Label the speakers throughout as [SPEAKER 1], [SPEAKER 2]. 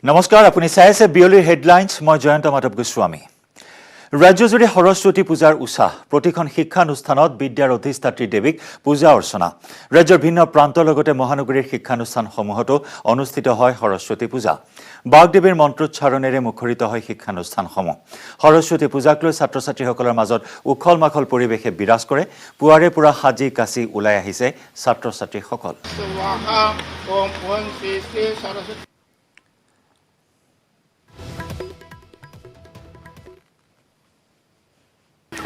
[SPEAKER 1] নমস্কাৰ আপুনি চাই আছে বিয়লিৰ হেডলাইন্স মই জয়ন্ত মাধৱ গোস্বামী ৰাজ্যজুৰি সৰস্বতী পূজাৰ উৎসাহ প্ৰতিখন শিক্ষানুষ্ঠানত বিদ্যাৰ অধিষ্ঠাত্ৰী দেৱীক পূজা অৰ্চনা ৰাজ্যৰ ভিন্ন প্ৰান্তৰ লগতে মহানগৰীৰ শিক্ষানুষ্ঠানসমূহতো অনুষ্ঠিত হয় সৰস্বতী পূজা বাগদেৱীৰ মন্ত্ৰোচ্চাৰণেৰে মুখৰিত হয় শিক্ষানুষ্ঠানসমূহ সৰস্বতী পূজাক লৈ ছাত্ৰ-ছাত্ৰীসকলৰ মাজত উখল মাখল পৰিৱেশে বিৰাজ কৰে পুৱাৰে পৰা সাজি কাচি ওলাই আহিছে ছাত্ৰ-ছাত্ৰীসকল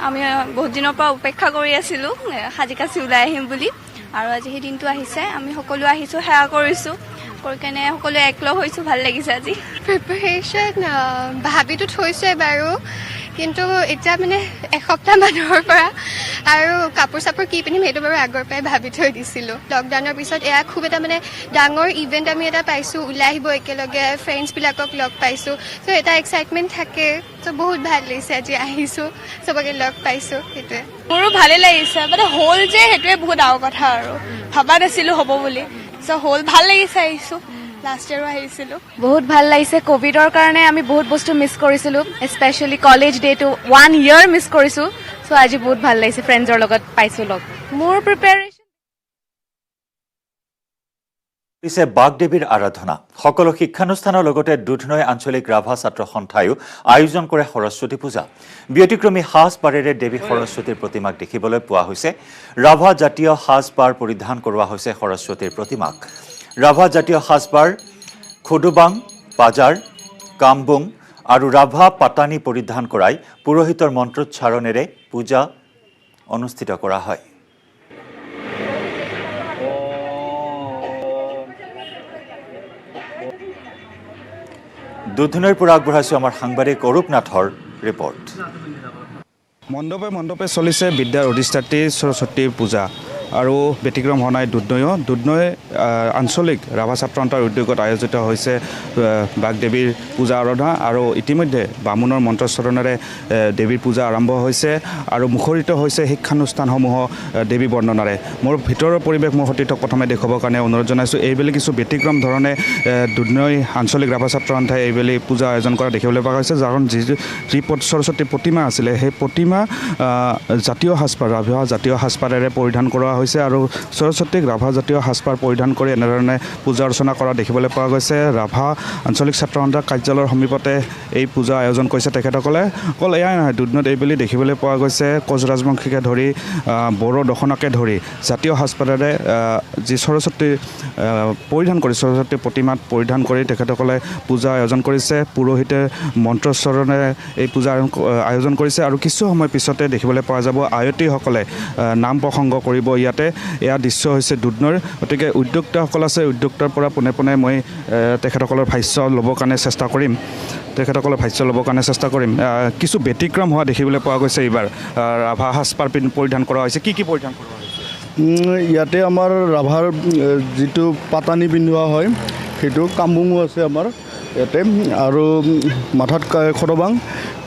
[SPEAKER 2] আমি বহুত দিনৰ পৰা অপেক্ষা কৰি আছিলোঁ সাজি কাচি ওলাই আহিম বুলি আৰু আজি সেই দিনটো আহিছে আমি সকলো আহিছোঁ সেৱা কৰিছোঁ কৰি কেনে সকলোৱে একলগ হৈছোঁ ভাল লাগিছে আজি
[SPEAKER 3] প্ৰিপাৰেশ্যন ভাবিতো থৈছে বাৰু কিন্তু এতিয়া মানে এসপ্তাহ মানুহৰ পৰা আৰু কাপোৰ চাপোৰ কি পিন্ধিম সেইটো বাৰু আগৰ পৰাই ভাবি থৈ দিছিলোঁ লকডাউনৰ পিছত এয়া খুব এটা মানে ডাঙৰ ইভেণ্ট আমি এটা পাইছোঁ ওলাই আহিব একেলগে ফ্ৰেণ্ডছবিলাকক লগ পাইছোঁ চ' এটা এক্সাইটমেণ্ট থাকে চ' বহুত ভাল লাগিছে আজি আহিছোঁ চবকে লগ পাইছোঁ সেইটোৱে
[SPEAKER 2] মোৰো ভালেই লাগিছে মানে হ'ল যে সেইটোৱে বহুত ডাঙৰ কথা আৰু ভবা নাছিলোঁ হ'ব বুলি চ' হ'ল ভাল লাগিছে আহিছোঁ লাষ্ট ইয়াৰো আহিছিলোঁ
[SPEAKER 4] বহুত ভাল লাগিছে কোভিডৰ কাৰণে আমি বহুত বস্তু মিছ কৰিছিলোঁ স্পেচিয়েলি কলেজ ডেটো 1 year মিছ কৰিছোঁ চ' আজি বহুত ভাল লাগিছে ফ্ৰেণ্ডছৰ লগত পাইছোঁ লগ মোৰ প্ৰিপেৰেশ্যন
[SPEAKER 1] পিছে বাগদেৱীৰ আৰাধনা সকলো শিক্ষানুষ্ঠানৰ লগতে দুধনৈ আঞ্চলিক ৰাভা ছাত্ৰ সন্থায়ো আয়োজন কৰে সৰস্বতী পূজা ব্যতিক্ৰমী সাজপাৰেৰে দেৱী সৰস্বতীৰ প্ৰতিমাক দেখিবলৈ পোৱা হৈছে ৰাভা জাতীয় সাজপাৰ পৰিধান কৰোৱা হৈছে সৰস্বতীৰ প্ৰতিমাক ৰাভা জাতীয় সাজপাৰ খুডুবাং পাজাৰ কামবুং আৰু ৰাভা পাতানি পৰিধান কৰাই পুৰোহিতৰ মন্ত্ৰোচ্চাৰণেৰে পূজা অনুষ্ঠিত কৰা হয় দুধনৈৰ পৰা আগবঢ়াইছোঁ আমাৰ সাংবাদিক অৰূপ নাথৰ ৰিপৰ্ট
[SPEAKER 5] মণ্ডপে মণ্ডপে চলিছে বিদ্যাৰ অধিষ্ঠাত্ৰী সৰস্বতী পূজা আৰু ব্যতিক্ৰম হোৱা নাই দুধনৈ আঞ্চলিক ৰাভা ছাত্ৰ সন্থাৰ উদ্যোগত আয়োজিত হৈছে বাগদেৱীৰ পূজা আৰাধনা আৰু ইতিমধ্যে বামুণৰ মন্ত্ৰোচ্চাৰণেৰে দেৱীৰ পূজা আৰম্ভ হৈছে আৰু মুখৰিত হৈছে শিক্ষানুষ্ঠানসমূহ দেৱী বৰ্ণনাৰে মোৰ ভিতৰৰ পৰিৱেশ মোৰ সতীৰ্থক প্ৰথমে দেখুৱাবৰ কাৰণে অনুৰোধ জনাইছোঁ এইবেলি কিছু ব্যতিক্ৰম ধৰণে দুধনৈ আঞ্চলিক ৰাভা ছাত্ৰ সন্থাই এইবেলি পূজা আয়োজন কৰা দেখিবলৈ পোৱা গৈছে কাৰণ যি সৰস্বতী প্ৰতিমা আছিলে সেই প্ৰতিমা জাতীয় সাজপাৰ ৰাভা জাতীয় সাজপাৰেৰে পৰিধান কৰা হৈছে আৰু সৰস্বতীক ৰাভা জাতীয় সাজপাৰ পৰিধান কৰি এনেধৰণে পূজা অৰ্চনা কৰা দেখিবলৈ পোৱা গৈছে ৰাভা আঞ্চলিক ছাত্ৰ সন্থাৰ কাৰ্যালয়ৰ সমীপতে এই পূজা আয়োজন কৰিছে তেখেতসকলে অকল এয়াই নহয় দুধনৈত এইবেলি দেখিবলৈ পোৱা গৈছে কোচ ৰাজবংশীকে ধৰি বড়ো দখনাকে ধৰি জাতীয় সাজপাৰেৰে যি সৰস্বতী পৰিধান কৰি সৰস্বতী প্ৰতিমাত পৰিধান কৰি তেখেতসকলে পূজা আয়োজন কৰিছে পুৰোহিতে মন্ত্ৰোচ্চাৰণেৰে এই পূজা আয়োজন কৰিছে আৰু কিছু সময় পিছতে দেখিবলৈ পোৱা যাব আয়তীসকলে নাম প্ৰসংগ কৰিব ইয়াতে এয়া দৃশ্য হৈছে দুধনৈৰ গতিকে উদ্যোক্তাসকল আছে উদ্যোক্তাৰ পৰা পোনে পোনে মই তেখেতসকলৰ ভাষ্য ল'বৰ কাৰণে চেষ্টা কৰিম কিছু ব্যতিক্ৰম হোৱা দেখিবলৈ পোৱা গৈছে এইবাৰ ৰাভা সাজপাৰ পৰিধান কৰা হৈছে কি পৰিধান কৰা হৈছে
[SPEAKER 6] ইয়াতে আমাৰ ৰাভাৰ যিটো পাতানি পিন্ধোৱা হয় সেইটো কামবুঙো আছে আমাৰ ইয়াতে আৰু মাথাত খৰবাং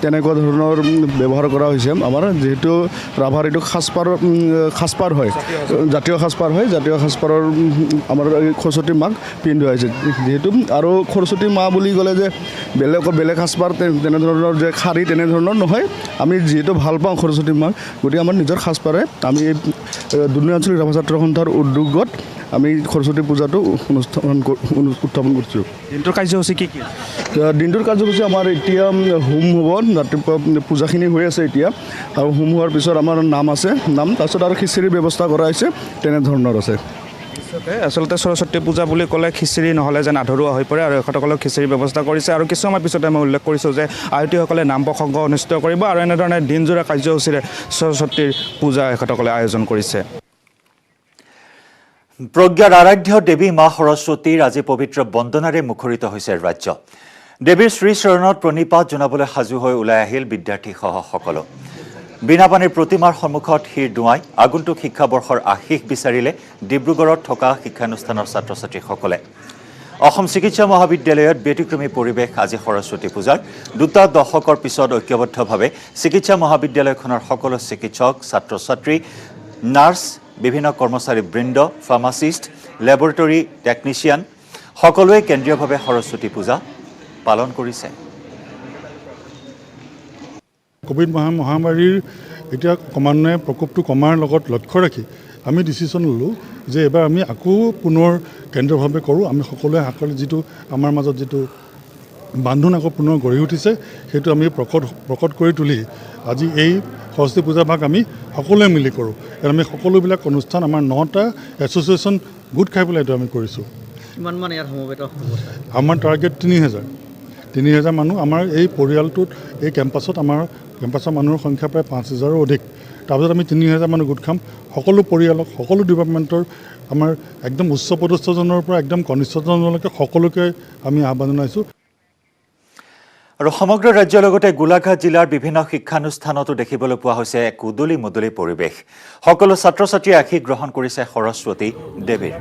[SPEAKER 6] তেনেকুৱা ধৰণৰ ব্যৱহাৰ কৰা হৈছে আমাৰ যিহেতু ৰাভাৰ এইটো সাজপাৰ হয় জাতীয় সাজপাৰ হয় জাতীয় সাজপাৰৰ আমাৰ সৰস্বতী মাক পিন্ধোৱা হৈছে যিহেতু আৰু সৰস্বতী মা বুলি ক'লে যে বেলেগ সাজপাৰ তেনেধৰণৰ যে শাৰী তেনেধৰণৰ নহয় আমি যিহেতু ভাল পাওঁ সৰস্বতী মাক গতিকে আমাৰ নিজৰ সাজপাৰে আমি দুধনৈ আঞ্চলিক ৰাভা ছাত্ৰ সন্থাৰ উদ্যোগত আমি সৰস্বতী পূজাটো উত্থাপন কৰিছোঁ
[SPEAKER 5] দিনটোৰ কাৰ্যসূচী কি
[SPEAKER 6] দিনটোৰ কাৰ্যসূচী আমাৰ এতিয়া হোম হ'ব ৰাতিপুৱা পূজাখিনি হৈ আছে এতিয়া আৰু হোম হোৱাৰ পিছত আমাৰ নাম আছে তাৰপিছত আৰু খিচিৰিৰ ব্যৱস্থা কৰা হৈছে তেনেধৰণৰ আছে
[SPEAKER 5] আচলতে সৰস্বতী পূজা বুলি ক'লে খিচিৰি নহ'লে যেন আধৰুৱা হৈ পৰে আৰু এখেতসকলক খিচিৰিৰ ব্যৱস্থা কৰিছে আৰু কিছু সময় পিছতে মই উল্লেখ কৰিছোঁ যে আয়তীসকলে নাম প্ৰসংগ অনুষ্ঠিত কৰিব আৰু এনেধৰণে দিনজোৰা কাৰ্যসূচীৰে সৰস্বতীৰ পূজা এখেতসকলে আয়োজন কৰিছে
[SPEAKER 1] প্ৰজ্ঞাৰ আৰাধ্য দেৱী মা সৰস্বতীৰ আজি পবিত্ৰ বন্দনাৰে মুখৰিত হৈছে ৰাজ্য দেৱীৰ শ্ৰীচৰণত প্ৰণিপাত জনাবলৈ সাজু হৈ ওলাই আহিল বিদ্যাৰ্থীসহ সকলো বিনাপানীৰ প্ৰতিমাৰ সন্মুখত শিৰ দুৱাই আগন্তুক শিক্ষাবৰ্ষৰ আশীষ বিচাৰিলে ডিব্ৰুগড়ত থকা শিক্ষানুষ্ঠানৰ ছাত্ৰ ছাত্ৰীসকলে অসম চিকিৎসা মহাবিদ্যালয়ত ব্যতিক্ৰমী পৰিৱেশ আজি সৰস্বতী পূজাৰ দুটা দশকৰ পিছত ঐক্যবদ্ধভাৱে চিকিৎসা মহাবিদ্যালয়খনৰ সকলো চিকিৎসক ছাত্ৰ ছাত্ৰী নাৰ্ছ বিভিন্ন কৰ্মচাৰী বৃন্দ ফাৰ্মাচিষ্ট লেবৰেটৰী টেকনিচিয়ান সকলোৱে কেন্দ্ৰীয়ভাৱে সৰস্বতী পূজা পালন কৰিছে।
[SPEAKER 7] কোভিড মহামাৰীৰ এতিয়া ক্ৰমান্বয়ে প্ৰকোপটো কমাৰ লগত লক্ষ্য ৰাখি আমি ডিচিশ্যন ল'লোঁ যে এবাৰ আমি আকৌ পুনৰ কেন্দ্ৰভাৱে কৰোঁ। আমি সকলোৱে যিটো আমাৰ মাজত যিটো বান্ধোন আকৌ পুনৰ গঢ়ি উঠিছে সেইটো আমি প্ৰকট কৰি তুলি আজি এই সৰস্বতী পূজা ভাগ আমি সকলোৱে মিলি কৰোঁ। আমি সকলোবিলাক অনুষ্ঠান আমাৰ 9টা এছ'চিয়েশ্যন গোট খাই পেলাই এইটো আমি কৰিছোঁ।
[SPEAKER 8] কিমানমান ইয়াত সমবেত হ'ব?
[SPEAKER 7] আমাৰ টাৰ্গেট 3000 মানুহ। আমাৰ এই পৰিয়ালটোত এই কেম্পাছৰ মানুহৰ সংখ্যা প্ৰায় 5000ৰো অধিক। তাৰপিছত আমি 3000 মানুহ গোট খাম। সকলো পৰিয়ালক, সকলো ডিপাৰ্টমেণ্টৰ আমাৰ একদম উচ্চ পদস্থজনৰ পৰা একদম কনিষ্ঠজনলৈকে সকলোকে আমি আহ্বান জনাইছোঁ।
[SPEAKER 1] আৰু সমগ্ৰ ৰাজ্যৰ লগতে গোলাঘাট জিলাৰ বিভিন্ন শিক্ষানুষ্ঠানতো দেখিবলৈ পোৱা হৈছে এক উদলি মুদলি পৰিৱেশ। সকলো ছাত্ৰ ছাত্ৰীয়ে আশীষ গ্ৰহণ কৰিছে সৰস্বতী দেৱীৰ।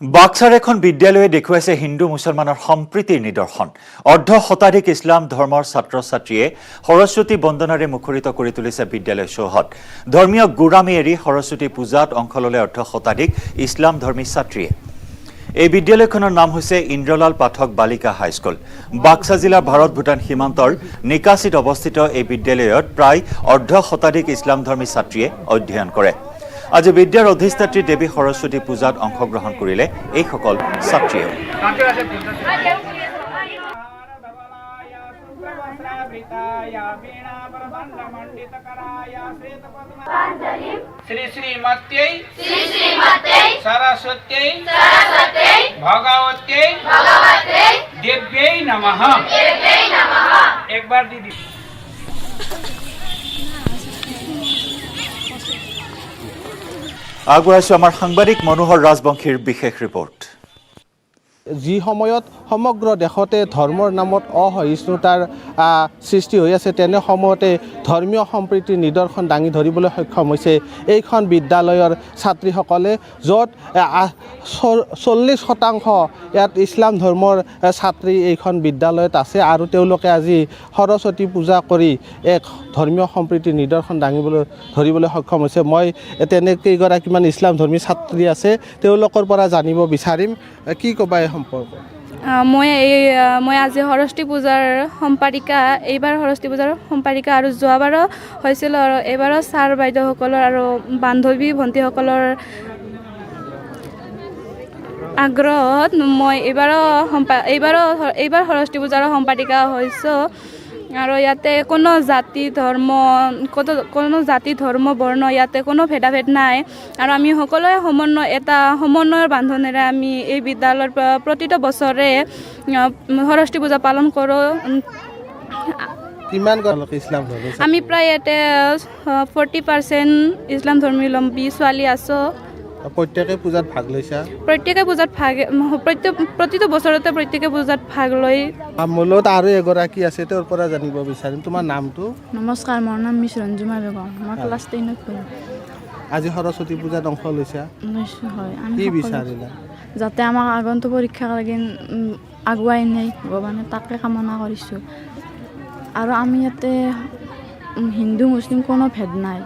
[SPEAKER 1] বাক্সাৰ এখন বিদ্যালয়ে দেখুৱাইছে হিন্দু মুছলমানৰ সম্প্ৰীতিৰ নিদৰ্শন। অৰ্ধ শতাধিক ইছলাম ধৰ্মৰ ছাত্ৰ ছাত্ৰীয়ে সৰস্বতী বন্দনাৰে মুখৰিত কৰি তুলিছে বিদ্যালয় চৌহদ। ধৰ্মীয় গোড়ামী এৰি সৰস্বতী পূজাত অংশ ল'লে অৰ্ধ শতাধিক ইছলাম ধৰ্মী ছাত্ৰীয়ে। এই বিদ্যালয়খনৰ নাম হৈছে ইন্দ্ৰলাল পাঠক বালিকা হাইস্কুল। বাক্সা জিলাৰ ভাৰত ভূটান সীমান্তৰ নিকাছিত অৱস্থিত এই বিদ্যালয়ত প্ৰায় অৰ্ধ শতাধিক ইছলাম ধৰ্মী ছাত্ৰীয়ে অধ্যয়ন কৰে। আজি বিদ্যাৰ অধিষ্ঠাত্ৰী দেৱী সৰস্বতী পূজাত অংশগ্ৰহণ কৰিলে এইসকল ছাত্ৰীয়ে।
[SPEAKER 9] श्री श्रीमत्यै सरस्वत्यै भगवत्यै देव्यै नमः। एक बार दीदी
[SPEAKER 1] আগুৱাইছো আমাৰ সাংবাদিক মনোহৰ ৰাজবংশীৰ বিশেষ ৰিপৰ্ট।
[SPEAKER 10] যি সময়ত সমগ্ৰ দেশতে ধৰ্মৰ নামত অসহিষ্ণুতাৰ সৃষ্টি হৈ আছে, তেনে সময়তে ধৰ্মীয় সম্প্ৰীতিৰ নিদৰ্শন দাঙি ধৰিবলৈ সক্ষম হৈছে এইখন বিদ্যালয়ৰ ছাত্ৰীসকলে, য'ত 40% ইয়াত ইছলাম ধৰ্মৰ ছাত্ৰী এইখন বিদ্যালয়ত আছে। আৰু তেওঁলোকে আজি সৰস্বতী পূজা কৰি এক ধৰ্মীয় সম্প্ৰীতিৰ নিদৰ্শন ধৰিবলৈ সক্ষম হৈছে। মই তেনে কেইগৰাকীমান ইছলাম ধৰ্মী ছাত্ৰী আছে, তেওঁলোকৰ পৰা জানিব বিচাৰিম। কি ক'বা এই সম্পৰ্ক?
[SPEAKER 2] মই আজি সৰস্বতী পূজাৰ সম্পাদিকা, এইবাৰ সৰস্বতী পূজাৰ সম্পাদিকা আৰু যোৱাবাৰো হৈছিল। আৰু এইবাৰো ছাৰ বাইদেউসকলৰ আৰু বান্ধৱী ভণ্টিসকলৰ আগ্ৰহত মই এইবাৰ সৰস্বতী পূজাৰ সম্পাদিকা হৈছোঁ। আৰু ইয়াতে কোনো জাতি ধৰ্ম বৰ্ণ ইয়াতে কোনো ভেদাভেদ নাই। আৰু আমি সকলোৱে সমন্বয়ৰ বান্ধোনেৰে আমি এই বিদ্যালয়ৰ প্ৰতিটো বছৰে সৰস্বতী পূজা পালন কৰোঁ।
[SPEAKER 10] কিমান ইছলাম ধৰ্মী?
[SPEAKER 2] আমি প্ৰায় ইয়াতে 40% ইছলাম ধৰ্মীলম্বী ছোৱালী আছোঁ।
[SPEAKER 10] প্ৰত্যেকে পূজাত ভাগ লৈছা?
[SPEAKER 2] প্ৰতিটো বছৰতে প্ৰত্যেকে পূজাত ভাগ লৈ।
[SPEAKER 10] মূলত আৰু এগৰাকী আছে, তেওঁৰ পৰা জানিব বিচাৰিম। তোমাৰ নামটো?
[SPEAKER 4] নমস্কাৰ, মোৰ নাম মিছ ৰঞ্জুমা বেগম। মই ক্লাছ 10ত পঢ়োঁ।
[SPEAKER 10] আজি সৰস্বতী পূজাত অংশ লৈছা?
[SPEAKER 4] হয়।
[SPEAKER 10] কি বিচাৰিলা?
[SPEAKER 4] যাতে আমাক আগন্তুক পৰীক্ষা লাগি আগুৱাই নাই ভগৱানে, তাকে কামনা কৰিছোঁ। আৰু আমি ইয়াতে হিন্দু মুছলিম কোনো ভেদ নাই,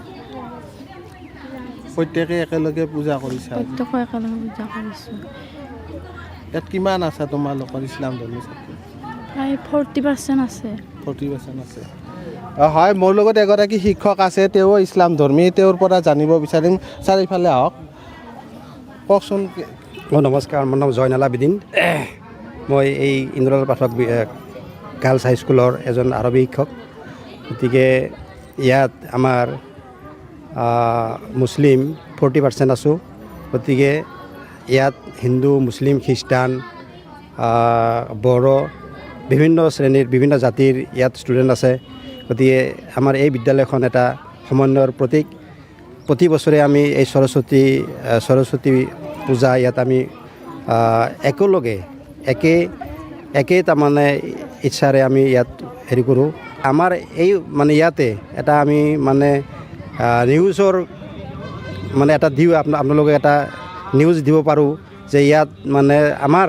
[SPEAKER 10] প্ৰত্যেকে একেলগে পূজা কৰিছা?
[SPEAKER 4] প্ৰত্যেকে একেলগে পূজা কৰিছোঁ।
[SPEAKER 10] ইয়াত কিমান আছে তোমালোকৰ ইছলাম ধৰ্মী ছাত্ৰী?
[SPEAKER 4] প্ৰায় 40% আছে।
[SPEAKER 10] 40% আছে। হয়, মোৰ লগত এগৰাকী শিক্ষক আছে, তেওঁ ইছলাম ধৰ্মী, তেওঁৰ পৰা জানিব বিচাৰিম। ছাৰ ইফালে আহক, কওকচোন।
[SPEAKER 11] নমস্কাৰ, মোৰ নাম জয়নাল আবেদিন। মই এই ইন্দ্ৰলাল পাঠক গাৰ্লছ হাইস্কুলৰ এজন আৰবী শিক্ষক। গতিকে ইয়াত আমাৰ মুছলিম 40% আছোঁ। গতিকে ইয়াত হিন্দু, মুছলিম, খ্ৰীষ্টান, বড়ো, বিভিন্ন শ্ৰেণীৰ বিভিন্ন জাতিৰ ইয়াত ষ্টুডেণ্ট আছে। গতিকে আমাৰ এই বিদ্যালয়খন এটা সমন্বয়ৰ প্ৰতীক। প্ৰতি বছৰে আমি এই সৰস্বতী পূজা ইয়াত আমি একেলগে একেই তাৰমানে ইচ্ছাৰে আমি ইয়াত হেৰি কৰোঁ। আমাৰ এই মানে ইয়াতে এটা আমি মানে নিউজৰ মানে এটা আপোনালোকে এটা নিউজ দিব পাৰোঁ যে ইয়াত মানে আমাৰ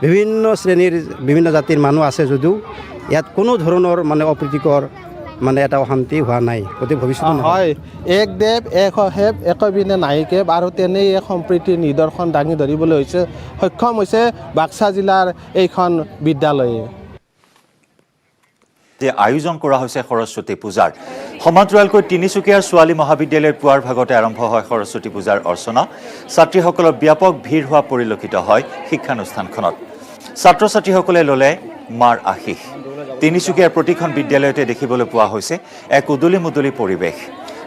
[SPEAKER 11] বিভিন্ন শ্ৰেণীৰ বিভিন্ন জাতিৰ মানুহ আছে যদিও ইয়াত কোনো ধৰণৰ মানে অপ্ৰীতিকৰ মানে এটা অশান্তি হোৱা নাই গতিকে ভৱিষ্যতে
[SPEAKER 10] হয় এক দেৱ এক হেব একবিনে নায়িকেব আৰু তেনেই এক সম্প্ৰীতিৰ নিদৰ্শন দাঙি ধৰিবলৈ সক্ষম হৈছে বাক্সা জিলাৰ এইখন বিদ্যালয়ে
[SPEAKER 1] আয়োজন কৰা হৈছে সৰস্বতী পূজাৰ সমান্তৰালকৈ তিনিচুকীয়াৰ ছোৱালী মহাবিদ্যালয়ৰ পুৱাৰ ভাগতে আৰম্ভ হয় সৰস্বতী পূজাৰ অৰ্চনা ছাত্ৰীসকলৰ ব্যাপক ভিৰ হোৱা পৰিলক্ষিত হয় শিক্ষানুষ্ঠানখনত ছাত্ৰ ছাত্ৰীসকলে ল'লে মাৰ আশীষ তিনিচুকীয়াৰ প্ৰতিখন বিদ্যালয়তে দেখিবলৈ পোৱা হৈছে এক উদুলি মুদুলি পৰিৱেশ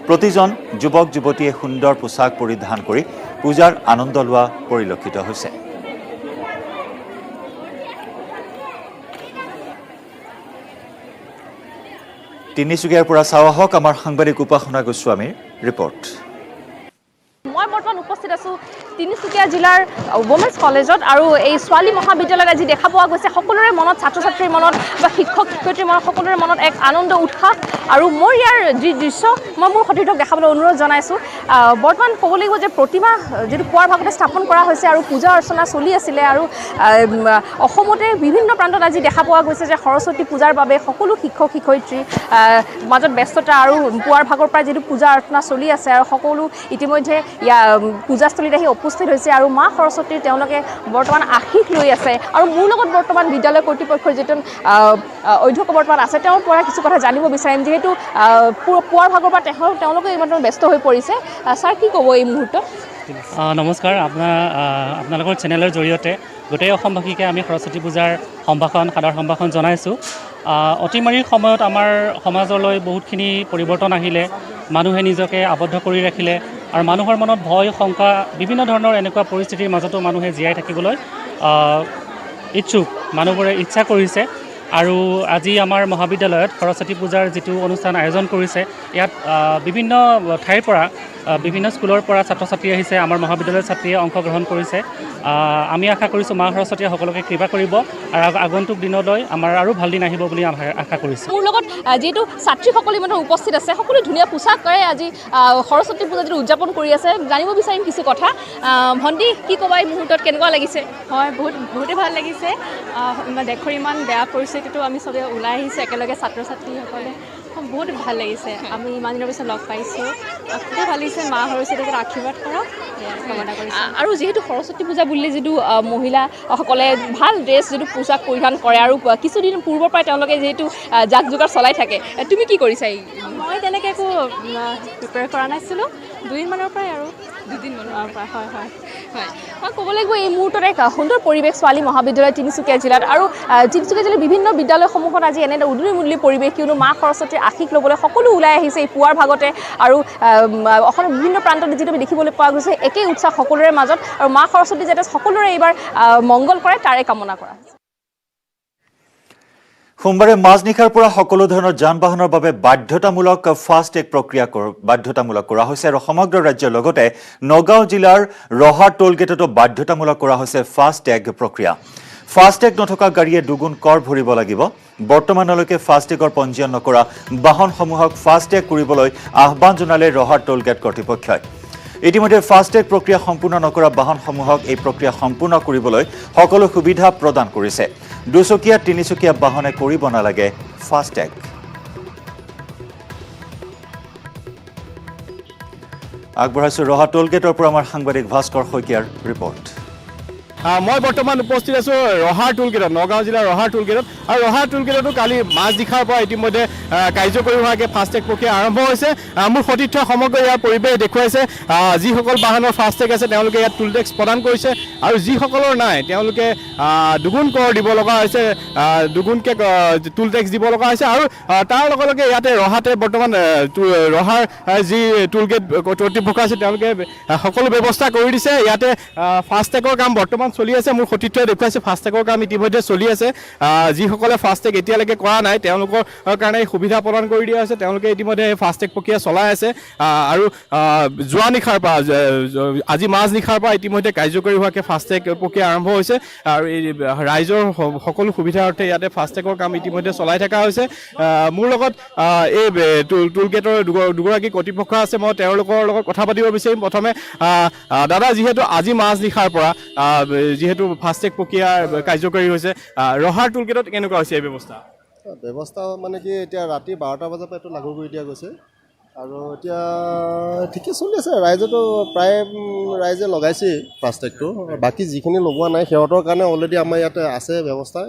[SPEAKER 1] প্ৰতিজন যুৱক যুৱতীয়ে সুন্দৰ পোছাক পৰিধান কৰি পূজাৰ আনন্দ লোৱা পৰিলক্ষিত হৈছে তিনিচুকীয়াৰ পৰা চাৱা হওক আমাৰ সাংবাদিক উপাসনা গোস্বামীৰ ৰিপৰ্ট
[SPEAKER 12] মই বৰ্তমান উপস্থিত আছো তিনিচুকীয়া জিলাৰ ওমেন্স কলেজত আৰু এই ছোৱালী মহাবিদ্যালয়ত আজি দেখা পোৱা গৈছে সকলোৰে মনত ছাত্ৰ ছাত্ৰীৰ মনত বা শিক্ষক শিক্ষয়িত্ৰীৰ মনত সকলোৰে মনত এক আনন্দ উৎসাহ আৰু মোৰ ইয়াৰ যি দৃশ্য মই মোৰ সতীৰ্থক দেখাবলৈ অনুৰোধ জনাইছোঁ বৰ্তমান ক'ব লাগিব যে প্ৰতিমা যিটো পুৱাৰ ভাগতে স্থাপন কৰা হৈছে আৰু পূজা অৰ্চনা চলি আছিলে আৰু অসমতে বিভিন্ন প্ৰান্তত আজি দেখা পোৱা গৈছে যে সৰস্বতী পূজাৰ বাবে সকলো শিক্ষক শিক্ষয়িত্ৰী মাজত ব্যস্ততা আৰু পুৱাৰ ভাগৰ পৰা যিটো পূজা অৰ্চনা চলি আছে আৰু সকলো ইতিমধ্যে পূজাস্থলীত আহি উপস্থিত হৈছে আৰু মা সৰস্বতীৰ তেওঁলোকে বৰ্তমান আশীষ লৈ আছে আৰু মোৰ লগত বৰ্তমান বিদ্যালয় কৰ্তৃপক্ষৰ যিজন অধ্যক্ষ বৰ্তমান আছে তেওঁৰ পৰা কিছু কথা জানিব বিচাৰিম যিহেতু পুৱাৰ ভাগৰ পৰা তেওঁলোকে ইমান ব্যস্ত হৈ পৰিছে ছাৰ কি ক'ব এই মুহূৰ্তত
[SPEAKER 13] নমস্কাৰ আপোনালোকৰ চেনেলৰ জৰিয়তে গোটেই অসমবাসীকে আমি সৰস্বতী পূজাৰ সাদৰ সম্ভাষণ জনাইছোঁ অতিমাৰীৰ সময়ত আমাৰ সমাজলৈ বহুতখিনি পৰিৱৰ্তন আহিলে মানুহে নিজকে আবদ্ধ কৰি ৰাখিলে আৰু মানুহৰ মনত ভয় শংকা বিভিন্ন ধৰণৰ এনেকুৱা পৰিস্থিতিৰ মাজতো মানুহে জীয়াই থাকিবলৈ ইচ্ছুক মানুহবোৰে ইচ্ছা কৰিছে আৰু আজি আমাৰ মহাবিদ্যালয়ত সৰস্বতী পূজাৰ যিটো অনুষ্ঠান আয়োজন কৰিছে ইয়াত বিভিন্ন ঠাইৰ পৰা বিভিন্ন স্কুলৰ পৰা ছাত্ৰ ছাত্ৰী আহিছে আমাৰ মহাবিদ্যালয়ৰ ছাত্ৰীয়ে অংশগ্ৰহণ কৰিছে আমি আশা কৰিছোঁ মা সৰস্বতীয়ে সকলোকে কৃপা কৰিব আৰু আগন্তুক দিনলৈ আমাৰ আৰু ভাল দিন আহিব বুলি আশা কৰিছোঁ
[SPEAKER 12] মোৰ লগত যিহেতু ছাত্ৰীসকলে মানে উপস্থিত আছে সকলো ধুনীয়া পোছাক কৰে আজি সৰস্বতী পূজা যিটো উদযাপন কৰি আছে জানিব বিচাৰিম কিছু কথা ভণ্টি কি ক'বা এই মুহূৰ্তত কেনেকুৱা লাগিছে
[SPEAKER 14] হয় বহুতেই ভাল লাগিছে দেশৰ ইমান বেয়া পৰিস্থিতিটো আমি চবে ওলাই আহিছোঁ একেলগে ছাত্ৰ ছাত্ৰীসকলে বহুত ভাল লাগিছে আমি ইমান দিনৰ পিছত লগ পাইছোঁ খুবেই ভাল লাগিছে মা সৰস্বতীক আশীৰ্বাদ কৰক কামনা কৰিছোঁ
[SPEAKER 12] আৰু যিহেতু সৰস্বতী পূজা বুলিলে যিটো মহিলাসকলে ভাল ড্ৰেছ যিটো পোছাক পৰিধান কৰে আৰু কিছুদিন পূৰ্বৰ পৰাই তেওঁলোকে যিহেতু জাক জোগাৰ চলাই থাকে তুমি কি কৰিছা
[SPEAKER 14] মই তেনেকৈ একো প্ৰিপেয়াৰ কৰা নাছিলোঁ দুদিনমানৰ পৰাই আৰু দুদিনমানৰ পৰা হয় হয়
[SPEAKER 12] হয় মই ক'ব লাগিব এই মুহূৰ্তত এক সুন্দৰ পৰিৱেশ ছোৱালী মহাবিদ্যালয় তিনিচুকীয়া জিলাত আৰু তিনিচুকীয়া জিলাৰ বিভিন্ন বিদ্যালয়সমূহত আজি এনে উদুলি মুদুলি পৰিৱেশ কিয়নো মা সৰস্বতীৰ আশীষ ল'বলৈ সকলো ওলাই আহিছে এই পুৱাৰ ভাগতে আৰু অসমৰ বিভিন্ন প্ৰান্তত যিটো আমি দেখিবলৈ পোৱা গৈছে একেই উৎসাহ সকলোৰে মাজত আৰু মা সৰস্বতী যাতে সকলোৰে এইবাৰ মংগল কৰে তাৰে কামনা কৰা হৈছে
[SPEAKER 1] সোমবাৰে মাজনিশাৰ পৰা সকলো ধৰণৰ যান বাহনৰ বাবে বাধ্যতামূলক ফাষ্টেগ প্ৰক্ৰিয়া বাধ্যতামূলক কৰা হৈছে আৰু সমগ্ৰ ৰাজ্যৰ লগতে নগাঁও জিলাৰ ৰহা টোল গেটতো বাধ্যতামূলক কৰা হৈছে ফাষ্টেগ প্ৰক্ৰিয়া ফাষ্টেগ নথকা গাড়ীয়ে দুগুণ কৰ ভৰিব লাগিব বৰ্তমানলৈকে ফাষ্টেগৰ পঞ্জীয়ন নকৰা বাহনসমূহক ফাষ্টেগ কৰিবলৈ আহ্বান জনালে ৰহা টোল গেট কৰ্তৃপক্ষই ইতিমধ্যে ফাষ্টেগ প্ৰক্ৰিয়া সম্পূৰ্ণ নকৰা বাহনসমূহক এই প্ৰক্ৰিয়া সম্পূৰ্ণ কৰিবলৈ সকলো সুবিধা প্ৰদান কৰিছে দুচকীয়া তিনিচকীয়া বাহনে কৰিব নালাগে ফাষ্টেগ আগবঢ়াইছো ৰহা টোল গেটৰ পৰা আমাৰ সাংবাদিক ভাস্কৰ শইকীয়াৰ ৰিপৰ্ট
[SPEAKER 15] মই বৰ্তমান উপস্থিত আছোঁ ৰহাৰ টোল গেটত নগাঁও জিলাৰ ৰহাৰ টোল গেটত আৰু ৰহাৰ টোল গেটতো কালি মাজনিশাৰ পৰা ইতিমধ্যে কাৰ্যকৰী হোৱাকৈ ফাষ্টেগ প্ৰক্ৰিয়া আৰম্ভ হৈছে মোৰ সতীৰ্থ সমগ্ৰ ইয়াৰ পৰিৱেশ দেখুৱাইছে যিসকল বাহনৰ ফাষ্টেগ আছে তেওঁলোকে ইয়াত টোল টেক্স প্ৰদান কৰিছে আৰু যিসকলৰ নাই তেওঁলোকে দুগুণ কৰ দিব লগা হৈছে দুগুণকৈ টোল টেক্স দিব লগা হৈছে আৰু তাৰ লগে লগে ইয়াতে ৰহাতে বৰ্তমান ৰহাৰ যি টোল গেট কৰ্তৃপক্ষ আছে তেওঁলোকে সকলো ব্যৱস্থা কৰি দিছে ইয়াতে ফাষ্টেগৰ কাম বৰ্তমান চলি আছে মোৰ সতীৰ্থই দেখুৱাইছে ফাষ্টেগৰ কাম ইতিমধ্যে চলি আছে যিসকলে ফাষ্টেগ এতিয়ালৈকে কৰা নাই তেওঁলোকৰ কাৰণে সুবিধা প্ৰদান কৰি দিয়া হৈছে তেওঁলোকে ইতিমধ্যে ফাষ্টেগ প্ৰক্ৰিয়া চলাই আছে আৰু যোৱা নিশাৰ পৰা আজি মাজনিশাৰ পৰা ইতিমধ্যে কাৰ্যকৰী হোৱাকৈ ফাষ্টেগ প্ৰক্ৰিয়া আৰম্ভ হৈছে আৰু এই ৰাইজৰ সকলো সুবিধাৰ্থে ইয়াতে ফাষ্টেগৰ কাম ইতিমধ্যে চলাই থকা হৈছে মোৰ লগত এই টোল গেটৰ দুগৰাকী কৰ্তৃপক্ষ আছে মই তেওঁলোকৰ লগত কথা পাতিব বিচাৰিম প্ৰথমে দাদা যিহেতু আজি মাজনিশাৰ পৰা যিহেতু ফাষ্টেগ প্ৰক্ৰিয়া কাৰ্যকৰী হৈছে ৰহাৰ টোল গেটত কেনেকুৱা হৈছে এই ব্যৱস্থা
[SPEAKER 16] ব্যৱস্থা মানে কি এতিয়া ৰাতি 12টা বজাৰ পৰা এইটো লাগু কৰি দিয়া গৈছে আৰু এতিয়া ঠিকে চলি আছে ৰাইজেতো প্ৰায় ৰাইজে লগাইছে ফাষ্টেগটো বাকী যিখিনি লগোৱা নাই সিহঁতৰ কাৰণে অলৰেডি আমাৰ ইয়াতে আছে ব্যৱস্থা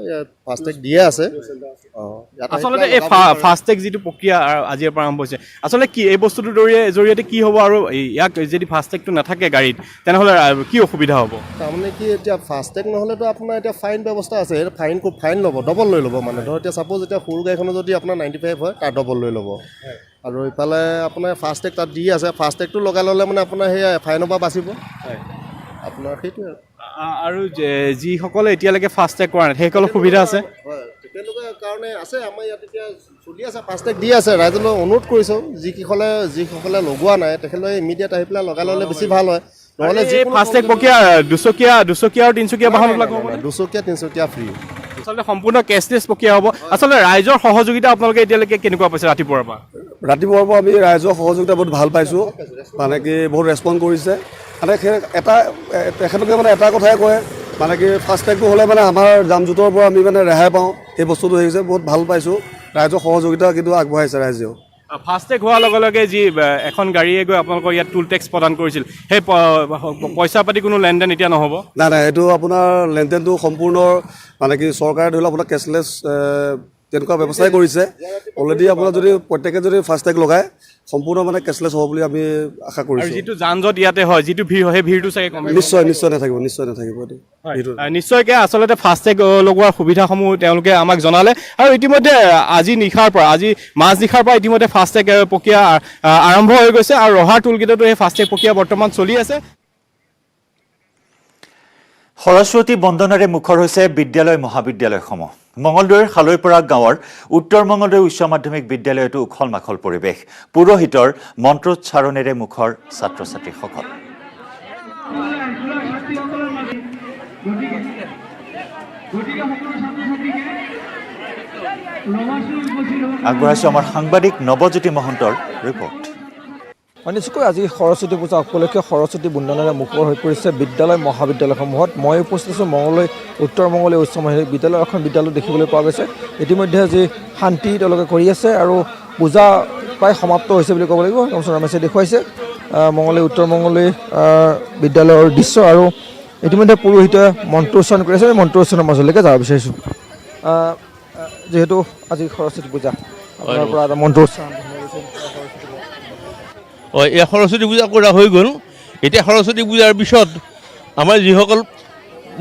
[SPEAKER 16] ফাষ্টেগ দিয়ে আছে
[SPEAKER 15] আচলতে এই ফাষ্টেগ যিটো প্ৰক্ৰিয়া আজিৰ পৰা আৰম্ভ হৈছে আচলতে কি এই বস্তুটোৰ জৰিয়তে কি হ'ব আৰু ইয়াক যদি ফাষ্টেগটো নাথাকে গাড়ীত তেনেহ'লে কি অসুবিধা হ'ব
[SPEAKER 16] তাৰমানে কি এতিয়া ফাষ্টেগ নহ'লেতো আপোনাৰ এতিয়া ফাইন ব্যৱস্থা আছে ফাইন ল'ব ডবল লৈ ল'ব মানে ধৰ এতিয়া ছাপ'জ এতিয়া সৰু গাড়ীখনো যদি আপোনাৰ 95 হয় তাৰ ডবল লৈ ল'ব আৰু ইফালে আপোনাৰ ফাষ্টেগ তাত দি আছে ফাষ্টেগটো লগাই ল'লে মানে আপোনাৰ সেই ফাইনৰ পৰা বাচিব আপোনাৰ সেইটোৱে
[SPEAKER 15] আৰু যিসকলে এতিয়ালৈকে ফাষ্টেগ কৰা নাই সেইসকলৰ সুবিধা আছে
[SPEAKER 16] হয় তেওঁলোকৰ কাৰণে আছে আমাৰ ইয়াত এতিয়া চলি আছে ফাষ্টেগ দি আছে ৰাইজলৈ অনুৰোধ কৰিছোঁ যিসকলে লগোৱা নাই তেখেতলোকে ইমিডিয়েট আহি পেলাই লগাই ল'লে বেছি ভাল হয় নহ'লে
[SPEAKER 15] এই ফাষ্টেগ প্ৰক্ৰিয়া দুচকীয়া আৰু তিনিচকীয়া বাহনবিলাক হ'ব
[SPEAKER 16] দুচকীয়া তিনিচকীয়া ফ্ৰী
[SPEAKER 15] আচলতে সম্পূৰ্ণ কেছলেছ প্ৰক্ৰিয়া হ'ব আচলতে ৰাইজৰ সহযোগিতা আপোনালোকে এতিয়ালৈকে কেনেকুৱা পাইছে ৰাতিপুৱাৰ পৰা
[SPEAKER 6] আমি ৰাইজৰ সহযোগিতা বহুত ভাল পাইছোঁ মানে কি বহুত ৰেছপণ্ড কৰিছে মানে তেখেতলোকে মানে এটা কথাই কয় মানে কি ফাষ্টেগটো হ'লে মানে আমাৰ যাম জোঁটৰ পৰা আমি মানে ৰেহাই পাওঁ এই বস্তুটো হৈছে বহুত ভাল পাইছোঁ ৰাইজৰ সহযোগিতা কিন্তু আগবঢ়াইছে ৰাইজেও
[SPEAKER 15] ফাষ্টেগ হোৱাৰ লগে লগে যি এখন গাড়ীয়ে গৈ আপোনালোকৰ ইয়াত টুল টেক্স প্ৰদান কৰিছিল সেই পইচা পাতি কোনো লেনদেন এতিয়া নহ'ব
[SPEAKER 6] নাই এইটো আপোনাৰ লেনদেনটো সম্পূৰ্ণ মানে কি চৰকাৰে ধৰি লওক আপোনাৰ কেছলেছ তেনেকুৱা ব্যৱস্থাই কৰিছে অলৰেডি আপোনাৰ যদি প্ৰত্যেকে যদি ফাষ্টেগ লগায় সম্পূৰ্ণ মানে কেছলেছ হ'ব বুলি আমি আশা কৰিছোঁ
[SPEAKER 15] যিটো যান জঁট ইয়াতে হয় যিটো ভিৰ হয় সেই ভিৰটো চাগে কম
[SPEAKER 6] নিশ্চয় নাথাকিব
[SPEAKER 15] নিশ্চয়কৈ আচলতে ফাষ্টেগ লগোৱাৰ সুবিধাসমূহ তেওঁলোকে আমাক জনালে আৰু ইতিমধ্যে আজি মাজনিশাৰ পৰা ইতিমধ্যে ফাষ্টেগ প্ৰক্ৰিয়া আৰম্ভ হৈ গৈছে আৰু ৰহাৰ টুলগেটতো এই ফাষ্টেগ প্ৰক্ৰিয়া বৰ্তমান চলি আছে
[SPEAKER 1] সৰস্বতী বন্দনাৰে মুখৰ হৈছে বিদ্যালয় মহাবিদ্যালয়সমূহ মঙলদৈৰ খালৈপৰা গাঁৱৰ উত্তৰ মঙলদৈ উচ্চ মাধ্যমিক বিদ্যালয়তো উখল মাখল পৰিৱেশ পুৰোহিতৰ মন্ত্ৰোচ্চাৰণেৰে মুখৰ ছাত্ৰ ছাত্ৰীসকল আগবঢ়াইছোঁ আমাৰ সাংবাদিক নৱজ্যোতি মহন্তৰ ৰিপৰ্ট
[SPEAKER 17] নিশ্চয়কৈ আজি সৰস্বতী পূজা উপলক্ষে সৰস্বতী বন্দনাৰে মুখৰ হৈ পৰিছে বিদ্যালয় মহাবিদ্যালয়সমূহত মই উপস্থিত আছোঁ মঙলদৈ উত্তৰ মঙলদৈ উচ্চ মাধ্যমিক বিদ্যালয় এখন বিদ্যালয় দেখিবলৈ পোৱা গৈছে ইতিমধ্যে আজি শান্তি তেওঁলোকে কৰি আছে আৰু পূজা প্ৰায় সমাপ্ত হৈছে বুলি ক'ব লাগিব ৰমেশে দেখুৱাইছে মঙলদৈ উত্তৰ মঙলদৈ বিদ্যালয়ৰ দৃশ্য আৰু ইতিমধ্যে পুৰোহিতে মন্ত্ৰোচ্চাৰণ কৰি আছে মন্ত্ৰোচ্চাৰণৰ মাজলৈকে যাব বিচাৰিছোঁ যিহেতু আজি সৰস্বতী পূজা আপোনাৰ পৰা এটা মন্ত্ৰোচ্চাৰণ
[SPEAKER 18] এই সৰস্বতী পূজা কৰা হৈ গ'ল এতিয়া সৰস্বতী পূজাৰ পিছত আমাৰ যিসকল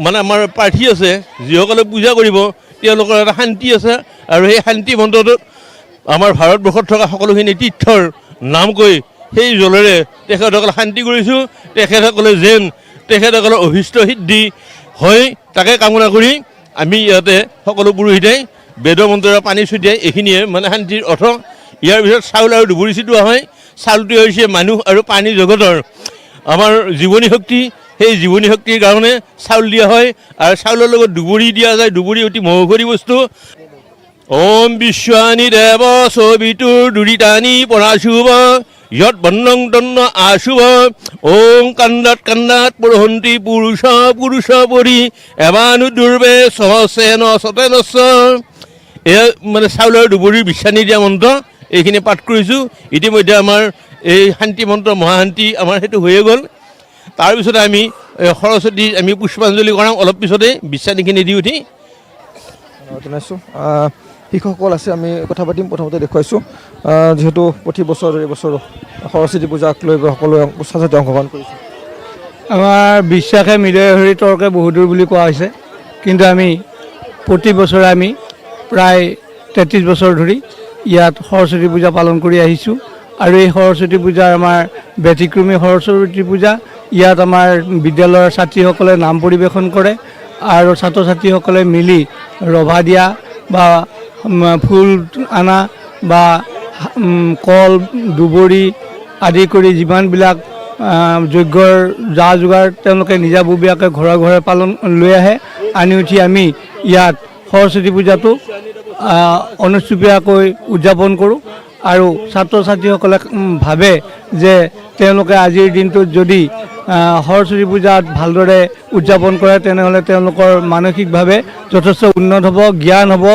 [SPEAKER 18] মানে আমাৰ প্ৰাৰ্থী আছে যিসকলে পূজা কৰিব তেওঁলোকৰ এটা শান্তি আছে আৰু সেই শান্তি মন্ত্ৰটোত আমাৰ ভাৰতবৰ্ষত থকা সকলোখিনি তীৰ্থৰ নাম কৈ সেই জলেৰে তেখেতসকলে শান্তি কৰিছোঁ তেখেতসকলে যেন তেখেতসকলৰ অভীষ্ট সিদ্ধি হয় তাকে কামনা কৰি আমি ইয়াতে সকলো পুৰোহিতে বেদ মন্ত্ৰৰে পানী ছটিয়াই এইখিনিয়ে মানে শান্তিৰ অৰ্থ ইয়াৰ পিছত চাউল আৰু দুবৰি ছিটোৱা হয় চাউলটোৱে হৈছে মানুহ আৰু পানী জগতৰ আমাৰ জীৱনী শক্তি সেই জীৱনী শক্তিৰ কাৰণে চাউল দিয়া হয় আৰু চাউলৰ লগত দুবৰি দিয়া যায় দুবৰি অতি মহৌষধি বস্তু ওম বিশ্বানি দেৱ ছবিটোৰ দুৰিতানি পৰাশুভ যত বন্নং তন্ন আশুভ ওম কান্দাত পৰহন্তি পুৰুষ পৰি এবানু দুৰ্বে সহসেন সতেনস্য এয়া মানে চাউলৰ দুবৰিৰ বিশ্বানি দিয়া মন্ত্ৰ এইখিনি পাঠ কৰিছোঁ ইতিমধ্যে আমাৰ এই শান্তি মন্ত্ৰ মহাশান্তি আমাৰ সেইটো হৈয়ে গ'ল তাৰপিছতে আমি সৰস্বতী আমি পুষ্পাঞ্জলি কৰাম অলপ পিছতে বিশ্বাসীখিনি দি উঠি
[SPEAKER 17] জনাইছোঁ শিক্ষকসকল আছে আমি কথা পাতিম প্ৰথমতে দেখুৱাইছোঁ যিহেতু প্ৰতি বছৰ এইবছৰ সৰস্বতী পূজাক লৈ সকলোৱে ছাত্ৰ অংশগ্ৰহণ কৰিছে
[SPEAKER 19] আমাৰ বিশ্বাসে মিলয় হৰি তৰ্কে বহুদূৰ বুলি কোৱা হৈছে কিন্তু আমি প্ৰতি বছৰে আমি প্ৰায় 33 বছৰ ধৰি ইয়াত সৰস্বতী পূজা পালন কৰি আহিছোঁ আৰু এই সৰস্বতী পূজাৰ আমাৰ ব্যতিক্ৰমী সৰস্বতী পূজা ইয়াত আমাৰ বিদ্যালয়ৰ ছাত্ৰীসকলে নাম পৰিৱেশন কৰে আৰু ছাত্ৰ ছাত্ৰীসকলে মিলি ৰভা দিয়া বা ফুল আনা বা কল দুবৰি আদি কৰি যিমানবিলাক যজ্ঞৰ যা যোগাৰ তেওঁলোকে নিজাববীয়াকৈ ঘৰে ঘৰে পালন লৈ আহে আনি উঠি আমি ইয়াত সৰস্বতী পূজাটো অনুষ্ঠিতভাৱে উদযাপন কৰোঁ আৰু ছাত্ৰ ছাত্ৰীসকলে ভাবে যে তেওঁলোকে আজিৰ দিনটোত যদি সৰস্বতী পূজাত ভালদৰে উদযাপন কৰে তেনেহ'লে তেওঁলোকৰ মানসিকভাৱে যথেষ্ট উন্নত হ'ব জ্ঞান হ'ব